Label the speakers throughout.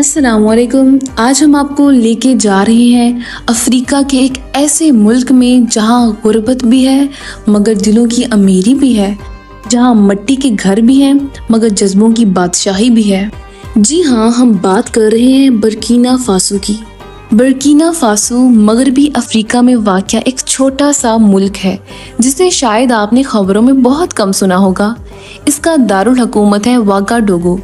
Speaker 1: अस्सलामुअलैकुम। आज हम आपको लेके जा रहे हैं अफ्रीका के एक ऐसे मुल्क में जहाँ गुर्बत भी है मगर दिलों की अमीरी भी है, जहाँ मट्टी के घर भी हैं मगर जज्बों की बादशाही भी है। जी हाँ, हम बात कर रहे हैं बर्किना फासो की। बर्किना फासो मगरबी अफ्रीका में वाक़या एक छोटा सा मुल्क है जिसे शायद आपने खबरों में बहुत कम सुना होगा। इसका दारुल हुकूमत है वागाडोगो।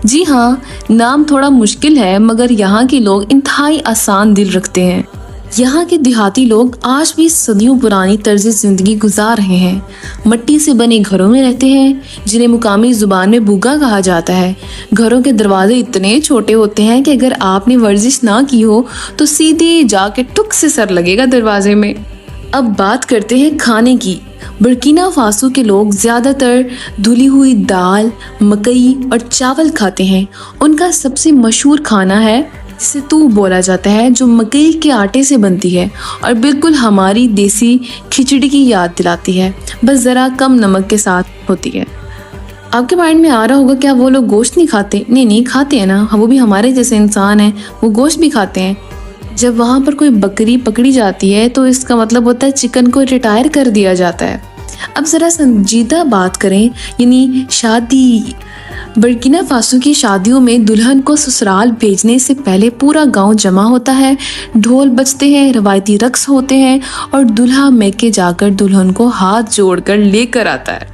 Speaker 1: जी हाँ, नाम थोड़ा मुश्किल है मगर यहाँ के लोग इंतहाई आसान दिल रखते हैं। यहाँ के देहाती लोग आज भी सदियों पुरानी तर्ज ज़िंदगी गुजार रहे हैं। मट्टी से बने घरों में रहते हैं जिन्हें मुकामी ज़ुबान में बूगा कहा जाता है। घरों के दरवाजे इतने छोटे होते हैं कि अगर आपने वर्जिश ना की हो तो सीधे जाके टुक से सर लगेगा दरवाजे में। अब बात करते हैं खाने की। बर्किना फासो के लोग ज़्यादातर धुली हुई दाल, मकई और चावल खाते हैं। उनका सबसे मशहूर खाना है जिसे तू बोला जाता है, जो मकई के आटे से बनती है और बिल्कुल हमारी देसी खिचड़ी की याद दिलाती है, बस ज़रा कम नमक के साथ होती है। आपके माइंड में आ रहा होगा क्या वो लोग गोश्त नहीं खाते? नहीं खाते हैं ना, वो भी हमारे जैसे इंसान हैं, वो गोश्त भी खाते हैं। जब वहाँ पर कोई बकरी पकड़ी जाती है तो इसका मतलब होता है चिकन को रिटायर कर दिया जाता है। अब ज़रा संजीदा बात करें, यानी शादी। बर्किना फासो की शादियों में दुल्हन को ससुराल भेजने से पहले पूरा गांव जमा होता है, ढोल बजते हैं, रवायती रक्स होते हैं और दूल्हा मैके जाकर दुल्हन को हाथ जोड़कर लेकर आता है।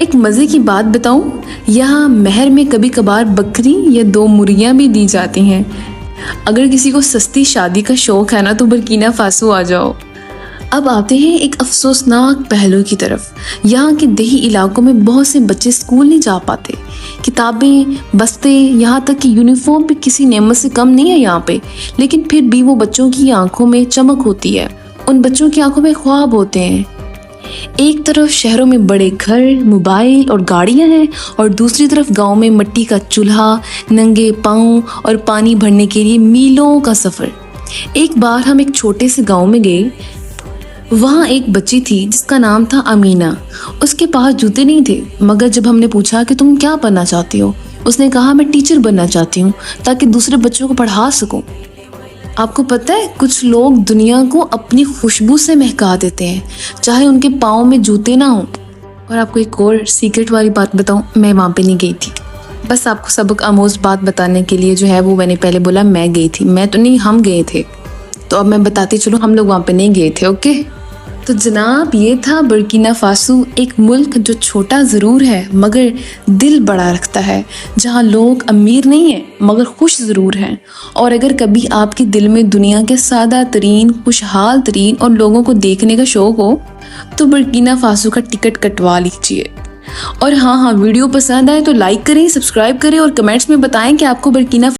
Speaker 1: एक मज़े की बात बताऊं, यहाँ महर में कभी कभार बकरी या 2 मुर्गियाँ भी दी जाती हैं। अगर किसी को सस्ती शादी का शौक है ना तो बर्किना फासो आ जाओ। अब आते हैं एक अफसोसनाक पहलू की तरफ। यहाँ के देही इलाकों में बहुत से बच्चे स्कूल नहीं जा पाते। किताबें, बस्ते, यहाँ तक कि यूनिफॉर्म भी किसी नेमत से कम नहीं है यहाँ पे, लेकिन फिर भी वो बच्चों की आंखों में चमक होती है, उन बच्चों की आंखों में ख्वाब होते हैं। एक तरफ शहरों में बड़े घर, मोबाइल और गाड़ियां हैं और दूसरी तरफ गांव में मिट्टी का चूल्हा, नंगे पाँव और पानी भरने के लिए मीलों का सफ़र। एक बार हम एक छोटे से गांव में गए। वहाँ एक बच्ची थी जिसका नाम था अमीना। उसके पास जूते नहीं थे, मगर जब हमने पूछा कि तुम क्या बनना चाहती हो, उसने कहा मैं टीचर बनना चाहती हूँ ताकि दूसरे बच्चों को पढ़ा सकूँ। आपको पता है, कुछ लोग दुनिया को अपनी खुशबू से महका देते हैं, चाहे उनके पाँव में जूते ना हों। और आपको एक और सीक्रेट वाली बात बताऊँ, मैं वहाँ पे नहीं गई थी। बस आपको सबक आमोज़ बात बताने के लिए जो है वो मैंने पहले बोला मैं गई थी। मैं तो नहीं, हम गए थे। तो अब मैं बताती चलो, हम लोग वहाँ पे नहीं गए थे। ओके, तो जनाब ये था बर्किना फासो, एक मुल्क जो छोटा ज़रूर है मगर दिल बड़ा रखता है, जहाँ लोग अमीर नहीं हैं मगर खुश ज़रूर हैं। और अगर कभी आपके दिल में दुनिया के सादा तरीन, खुशहाल तरीन और लोगों को देखने का शौक़ हो तो बर्किना फासो का टिकट कटवा लीजिए। और हाँ, वीडियो पसंद आए तो लाइक करें, सब्सक्राइब करें और कमेंट्स में बताएं कि आपको बर्किना